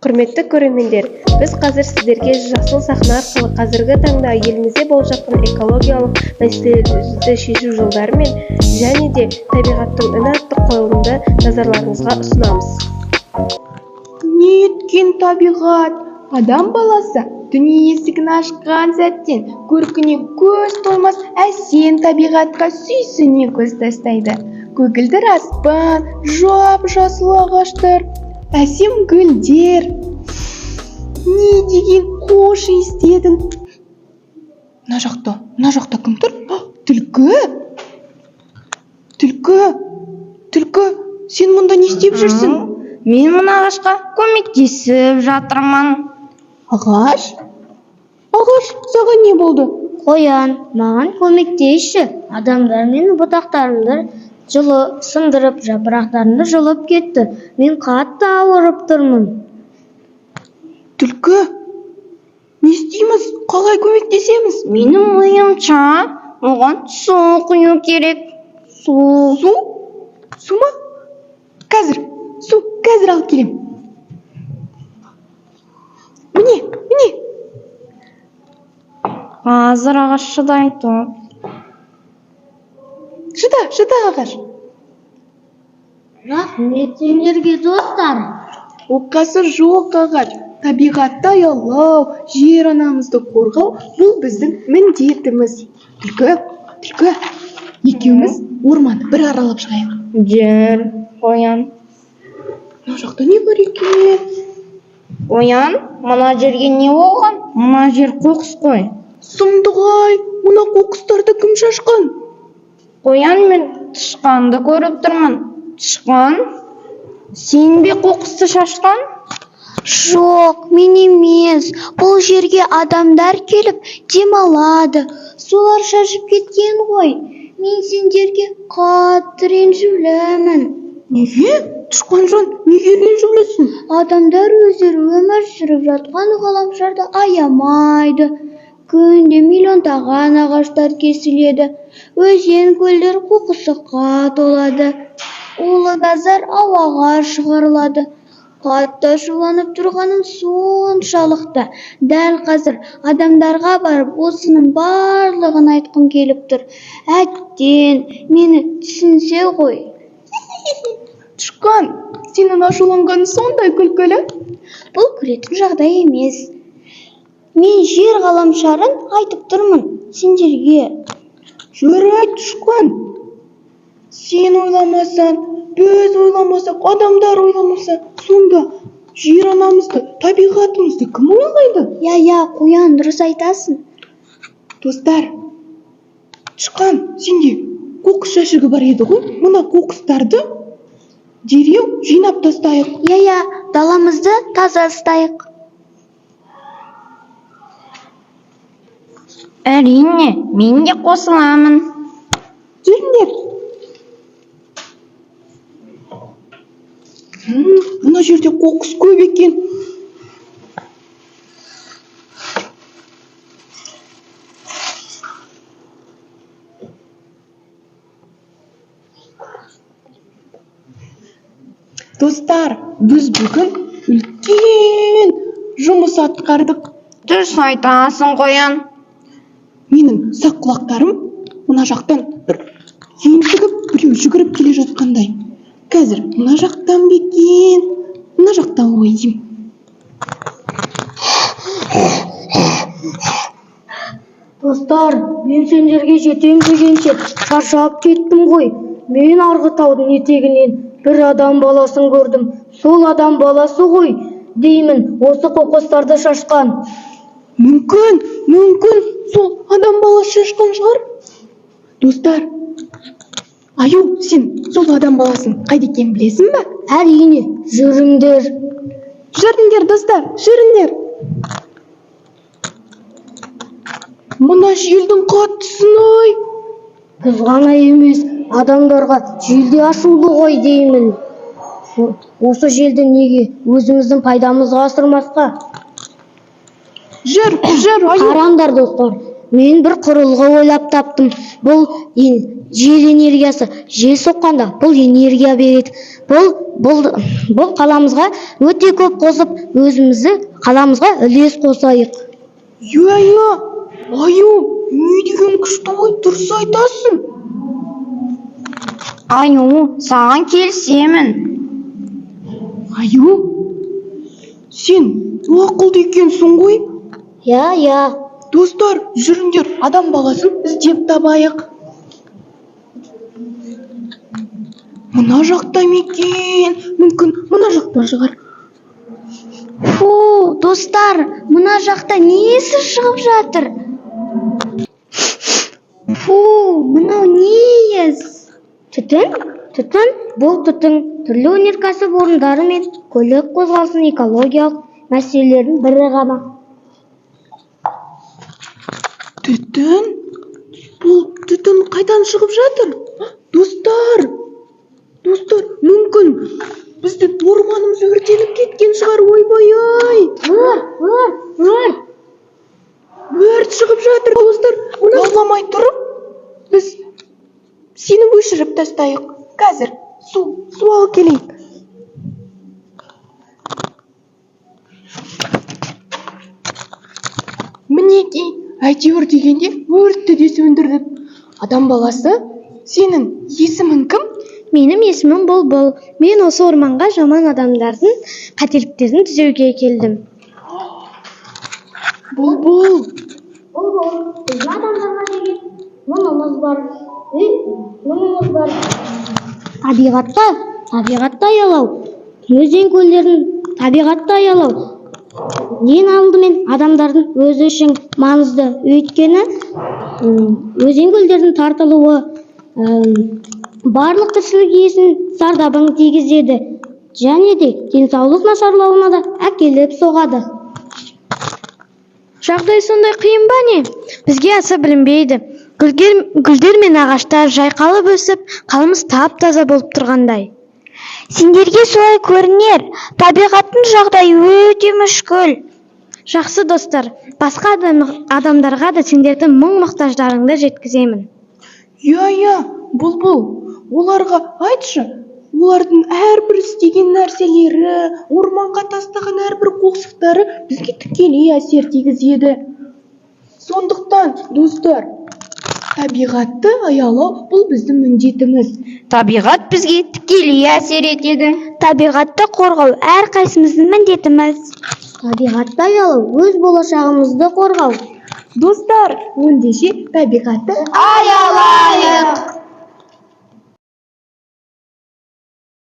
Құрметті көрермендер, біз қазір сіздерге жасыл сахна арқылы қазіргі таңда елімізде болып жатқан экологиялық мәселелерді шешу жолдары мен және де табиғаттың үні атты қойылымды назарларыңызға ұсынамыз. Неткен табиғат! Адам баласы дүние есігін ашқан сәттен көркіне көз тоймас әсем табиғатқа сүйсіне көз тастайды. Көгілдір аспан, жап-жасыл ағаштар, әсем гүлдер. Не деген қош естедің. Мына жақта кім тұр? Түлкі! Түлкі, сен мұнда не істеп жүрсің? Мен мына ағашқа көмектесіп жатырмын. Ағаш, саған не болды? Қоян, маған көмектесші. Адамдар мен бұтақтарымды сындырып, жапырақтарымды жұлып кетті. Мен қатты ауырып тұрмын. Түлкі, не істейміз? Қалай көмектесеміз? Менің ойымша, оған су құю керек. Су ма? Қазір алып келем. Міне. Қазір ағаш шыдай тұр. Шыда ағаш. Рахмет сендерге, достар. Оқасы жоқ ағаш. Табиғатты аялау, жер анамызды қорғау, бұл біздің міндетіміз. Түлкі, екеуміз орманды бір аралап шығайық. Жүр, Қоян. Мына жақта не бар екен? Қоян, мына жерге не болған? Мына жер қоқыс қой. Сұмдық-ай, мына қоқыстарды кім шашқан? Қоян, мен тышқанды көріп тұрмын. Тышқан, сен бе қоқысты шашқан? Жоқ, мен емес. Бұл жерге адамдар келіп демалады. Солар шашып кеткен ғой. Мен сендерге қатты ренжулімін. Неге? Тышқан жан, неге ренжулісің? Адамдар өздері өмір сүріп жатқан ғаламшарды аямайды. Күнде миллиондаған ағаштар кесіледі. Өзен, көлдер қоқысқа толады. Улы газдар ауаға шығарылады. Қатты ашуланып тұрғаным соншалықты. Дәл қазір адамдарға барып осының барлығын айтқым келіп тұр. Әттең, мені түсінсе ғой. Тышқан, сенің ашуланғаның сондай күлкілі. Бұл күлетін жағдай емес. Мен жер ғаламшарын айтып тұрмын сендерге. Жүрек Тышқан, сен ойламасаң, біз ойламасақ, адамдар ойламаса, сонда жер анамызды, табиғатымызды кім ойлайды? Я, Қоян, дұрыс айтасың. Достар, Тышқан, сенде қоқыс жәшігі бар еді ғой? Мына қоқыстарды дереу жинап тастайық. Я, даламызды таза ұстайық. Әрине, мен де қосыламын. Жүріңдер. Мына жерде қоқыс көп екен. Достар, біз бүгін үлкен жұмыс атқардық. Дұрыс айтасың, Қоян. Менің сақ құлақтарым мына жақтан бір ентігіп, біреу жүгіріп келе жатқандай. Қазір мына жақтан бекен, мына жақтан ойдым. Достар, мен сендерге жетем дегенше шаршап кеттім ғой. Мен арғы таудың етегінен бір адам баласын көрдім. Сол адам баласы ғой, деймін, осы қоқыстарды шашқан. Мүмкін, сол адам баласы шашқан шығар. Достар, аю, сен сол адам баласын қайда екенін білесің бе? Әрине, жүріңдер. Жүріңдер, достар, жүріңдер. Мына желдің қаттысын-ай. Біз ғана емес, адамдарға желде ашулы ғой деймін. Осы желді неге өзіміздің пайдамызға асырмасқа? Жүр, аю. Қараңдар, достар, Мен бір құрылғы ойлап таптым. Бұл жел энергиясы. Жел соққанда бұл энергия береді. Бұл қаламызға өте көп қосып, өзімізді қаламызға үлес қосайық. Иә, аю, не деген күшті ғой, дұрыс айтасың. Аю, саған келісемін. Аю, сен ақылды екенсің ғой. Иә. Достар, жүріңдер, адам баласын іздеп табайық. Мына жақта мекен, мүмкін мына жақта шығар. Фу, достар, мына жақта несі шығып жатыр? Фу, мынау не ес? Түтін, бұл түтін түрлі өнеркәсіп орындары мен көлік қозғалысының экологиялық мәселелердің бірі ғана. Түтін? Бұл түтін қайдан шығып жатыр? Достар, мүмкін біздің орманымыз өртеніп кеткен шығар, ойбай-ай. Өрт шығып жатыр, достар. Ауламай тұрып, біз сені өшіріп тастайық. Қазір су алып келейік. Мінекей, әйтеуір дегенде өртті де сөндірдік. Адам баласы, сенің есімің кім? Менің есімім Бұлбұл. Мен осы орманға жаман адамдардың қателіктерін түзеуге келдім. Бұлбұл, Біздің адамдарға деген мұнымыз бар. Табиғатты аялау. Өзен көлдерін табиғатты аялау. Ең алдымен адамдардың өзі үшін маңызды. Өйткені өзен көлдердің тартылуы барлық тіршілік иесінің зардабын тигізеді. Және де денсаулық нашарлауына да әкеліп соғады. Жағдай сондай қиын ба не? Бізге аса білінбейді. Гүлдер мен ағаштар жайқалып өсіп, қаламыз тап-таза болып тұрғандай. Сендерге солай көрінер. Табиғаттың жағдайы өте мүшкіл. Жақсы достар, басқа адамдарға да сендердің мұң-мұқтаждарыңды жеткіземін. Иә, Бұлбұл, оларға айтшы, олардың әрбір істеген нәрселері, орманға тастаған әрбір қоқсықтары бізге тікелей әсер тигізеді. Сондықтан, достар, табиғатты аялау бұл біздің міндетіміз. Табиғат бізге тікелей әсер етеді. Табиғатты қорғау әрқайсымыздың міндетіміз. Табиғатты аялау өз болашағымызды қорғау. Достар, ендеше табиғатты Аялайық!